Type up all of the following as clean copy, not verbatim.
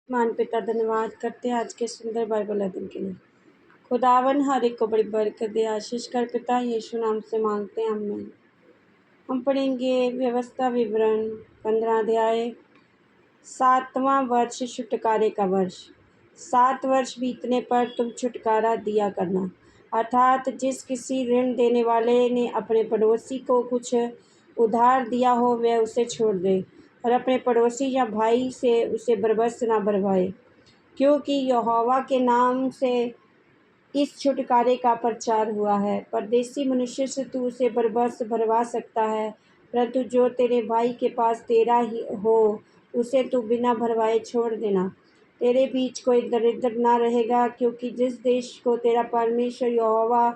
मान पिता धन्यवाद करते हैं आज के सुंदर बाइबल अध्ययन के लिए। खुदावन हर एक को बड़ी बरकत दे, आशीष कर पिता यीशु नाम से मांगते हैं आमीन। हम पढ़ेंगे व्यवस्था विवरण 15 अध्याय 7वां वर्ष छुटकारे का वर्ष। 7 वर्ष बीतने पर तुम छुटकारा दिया करना, अर्थात जिस किसी ऋण देने वाले ने अपने पड़ोसी को कुछ उधार दिया हो वह उसे छोड़ दे और अपने पड़ोसी या भाई से उसे बरबस न भरवाए, क्योंकि यहोवा के नाम से इस छुटकारे का प्रचार हुआ है। परदेशी मनुष्य से तू उसे बरबस भरवा सकता है, परंतु जो तेरे भाई के पास तेरा ही हो उसे तू बिना भरवाए छोड़ देना। तेरे बीच कोई दरिद्र न रहेगा, क्योंकि जिस देश को तेरा परमेश्वर यहोवा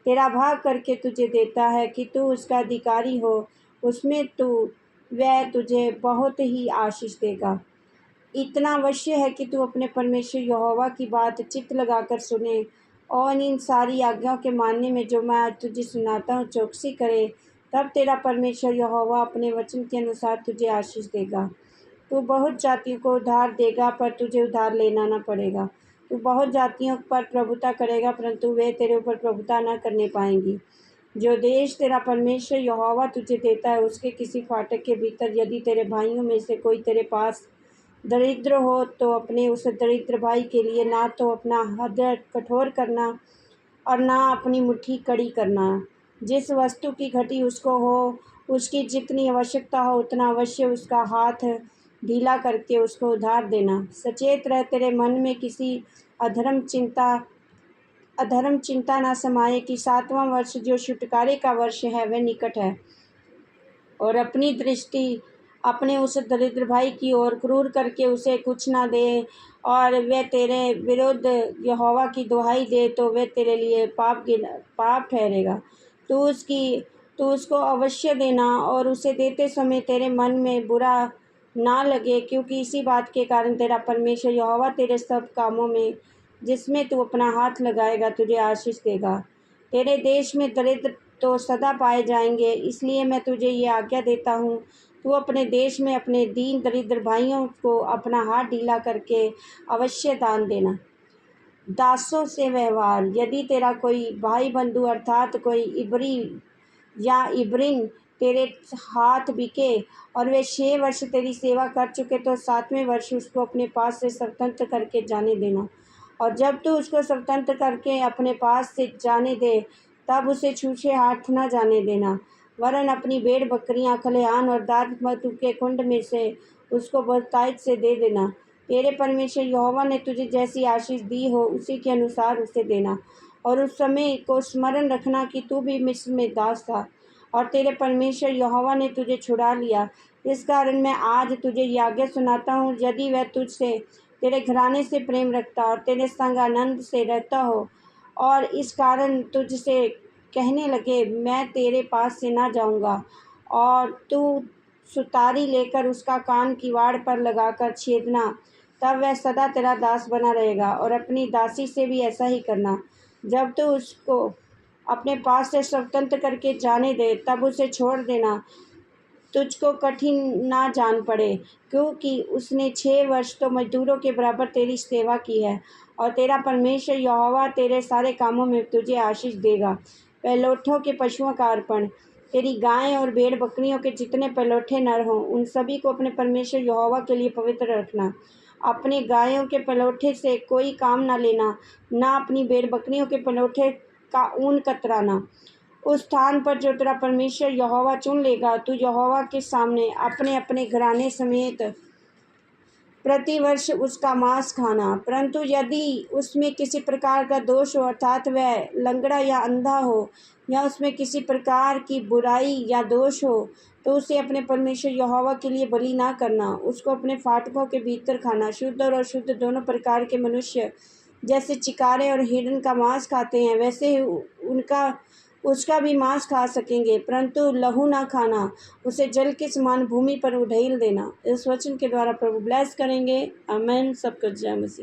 तेरा भाग करके तुझे देता है कि तू उसका अधिकारी हो, उसमें वह तुझे बहुत ही आशीष देगा। इतना अवश्य है कि तू अपने परमेश्वर यहोवा की बात चित्त लगाकर सुने और इन सारी आज्ञाओं के मानने में जो मैं आज तुझे सुनाता हूँ चौकसी करे, तब तेरा परमेश्वर यहोवा अपने वचन के अनुसार तुझे आशीष देगा। तू बहुत जातियों को उधार देगा, पर तुझे उधार लेना न पड़ेगा। तू बहुत जातियों पर प्रभुता करेगा, परंतु वे तेरे ऊपर प्रभुता न करने पाएंगी। जो देश तेरा परमेश्वर यहोवा तुझे देता है, उसके किसी फाटक के भीतर यदि तेरे भाइयों में से कोई तेरे पास दरिद्र हो, तो अपने उस दरिद्र भाई के लिए ना तो अपना हृदय कठोर करना और ना अपनी मुट्ठी कड़ी करना। जिस वस्तु की घटी उसको हो, उसकी जितनी आवश्यकता हो उतना अवश्य उसका हाथ ढीला करके उसको उधार देना। सचेत रह, तेरे मन में किसी अधर्म चिंता न समाये कि 7वां वर्ष जो छुटकारे का वर्ष है वह निकट है, और अपनी दृष्टि अपने उस दरिद्र भाई की ओर क्रूर करके उसे कुछ न दे, और वह तेरे विरुद्ध यहोवा की दुहाई दे, तो वह तेरे लिए पाप ठहरेगा। तू उसको अवश्य देना, और उसे देते समय तेरे मन में बुरा ना लगे, क्योंकि इसी बात के कारण तेरा परमेश्वर यहोवा तेरे सब कामों में जिसमें तू अपना हाथ लगाएगा तुझे आशीष देगा। तेरे देश में दरिद्र तो सदा पाए जाएंगे, इसलिए मैं तुझे ये आज्ञा देता हूँ, तू अपने देश में अपने दीन दरिद्र भाइयों को अपना हाथ ढीला करके अवश्य दान देना। दासों से व्यवहार। यदि तेरा कोई भाई बंधु अर्थात कोई इब्री या इब्रिन तेरे हाथ बिके और वे 6 वर्ष तेरी सेवा कर चुके, तो 7वें वर्ष उसको अपने पास से स्वतंत्र करके जाने देना। और जब तू उसको स्वतंत्र करके अपने पास से जाने दे, तब उसे छूछे हाथ न जाने देना, वरन अपनी भेड़ बकरियां खलिहान और दाख मधु के कुंड में से उसको बहुतायत से दे देना। तेरे परमेश्वर यहोवा ने तुझे जैसी आशीष दी हो उसी के अनुसार उसे देना। और उस समय को स्मरण रखना कि तू भी मिस्र में दास था, और तेरे परमेश्वर यहोवा ने तुझे छुड़ा लिया। इस कारण मैं आज तुझे ये आज्ञा सुनाता हूँ, यदि वह तुझसे तेरे घराने से प्रेम रखता और तेरे संग आनंद से रहता हो, और इस कारण तुझसे कहने लगे मैं तेरे पास से ना जाऊँगा, और तू सुतारी लेकर उसका कान किवाड़ पर लगाकर छेदना, तब वह सदा तेरा दास बना रहेगा। और अपनी दासी से भी ऐसा ही करना। जब तू उसको अपने पास से स्वतंत्र करके जाने दे, तब उसे छोड़ देना, तुझको कठिन ना जान पड़े, क्योंकि उसने 6 वर्ष तो मजदूरों के बराबर तेरी सेवा की है। और तेरा परमेश्वर यहोवा तेरे सारे कामों में तुझे आशीष देगा। पहलौठों के पशुओं का अर्पण। तेरी गाय और भेड़ बकरियों के जितने पहलौठे नर हों, उन सभी को अपने परमेश्वर यहोवा के लिए पवित्र रखना। अपने गायों के पहलौठे से कोई काम न लेना, ना अपनी भेड़ बकरियों के पहलौठे का ऊन कतराना। उस स्थान पर जो तेरा परमेश्वर यहोवा चुन लेगा, तू यहोवा के सामने अपने अपने घराने समेत प्रतिवर्ष उसका मांस खाना। परंतु यदि उसमें किसी प्रकार का दोष हो, अर्थात वह लंगड़ा या अंधा हो, या उसमें किसी प्रकार की बुराई या दोष हो, तो उसे अपने परमेश्वर यहोवा के लिए बलि ना करना। उसको अपने फाटकों के भीतर खाना। शुद्ध और अशुद्ध दोनों प्रकार के मनुष्य जैसे चिकारे और हिरन का मांस खाते हैं, वैसे ही उसका भी मांस खा सकेंगे, परंतु लहू ना खाना। उसे जल के समान भूमि पर उड़ेल देना। इस वचन के द्वारा प्रभु ब्लेस करेंगे। आमीन। सबको जय मसीह।